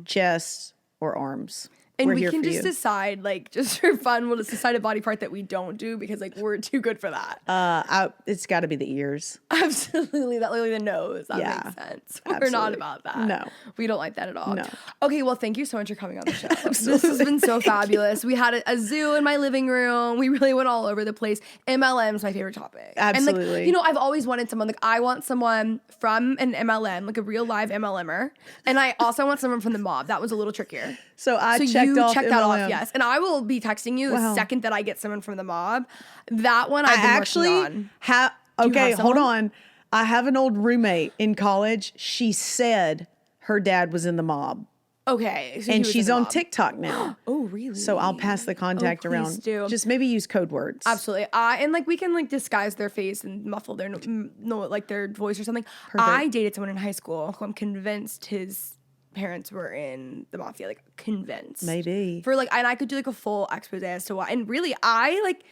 chest, or arms. And We're we here can for just you. decide, like, just for fun, we'll just decide a body part that we don't do because, like, we're too good for that. It's got to be the ears. Absolutely. That literally the nose. That Yeah, makes sense. We're not absolutely. about that. No. We don't like that at all. No. Okay, well, thank you so much for coming on the show. This has been so fabulous. We had a zoo in my living room. We really went all over the place. MLM is my favorite topic. And, Absolutely. like, you know, I've always wanted someone, like, I want someone from an MLM, like a real live MLMer. And I also want someone from the mob. That was a little trickier. So I So checked you off checked that MLM. off, yes. And I will be texting you the Wow. second that I get someone from the mob. That one I've been Actually working on. have you okay, have hold someone? on. I have an old roommate in college. She said her dad was in the mob. Okay. So he And was in she's the on mob. TikTok now. Oh, really? So I'll pass the contact please around. do. Just maybe use code words. Absolutely. And like we can like disguise their face and muffle their like their voice or something. I dated someone in high school who I'm convinced his parents were in the mafia, like convinced. Maybe. For like, and I could do like a full expose as to why. And really, I like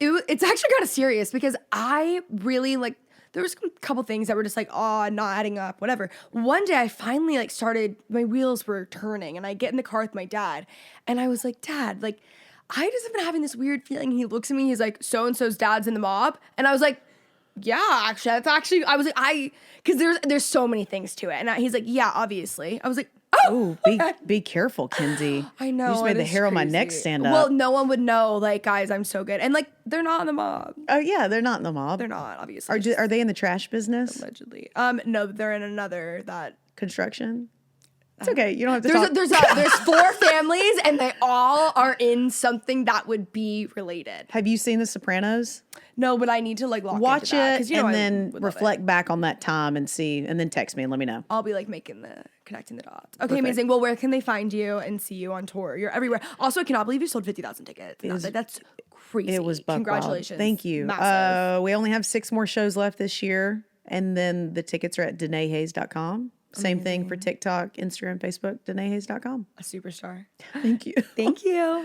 it's actually kind of serious because I really like. There was a couple things that were just like, oh, not adding up, whatever. One day I finally like started, my wheels were turning and I get in the car with my dad and I was like, Dad, like, I just have been having this weird feeling. He looks at me, he's like, so-and-so's dad's in the mob. And I was like, yeah, actually, that's actually, I was like, because there's so many things to it. And he's like, yeah, obviously. I was like, oh, Be careful, Kenzie. I know. You just made it the is hair on my neck crazy. stand up. Well, no one would know, like, guys, I'm so good. And like, they're not in the mob. Oh yeah, they're not in the mob. They're not, obviously. Are they in the trash business? Allegedly. No, they're in another that. Construction? It's okay. You don't have to talk. There's 4 families and they all are in something that would be related. Have you seen The Sopranos? No, but I need to like lock Watch into that, it 'cause, you know, and I then would love it. reflect back on that time and see, and then text me and let me know. I'll be like connecting the dots. Okay, amazing. Well, where can they find you and see you on tour? You're everywhere. Also, I cannot believe you sold 50,000 tickets. That's crazy. It was buck wild. Congratulations. Thank you. Massive. We only have 6 more shows left this year, and then the tickets are at DanaeHayes.com. Same thing for TikTok, Instagram, Facebook, DanaeHayes.com. A superstar. Thank you. Thank you.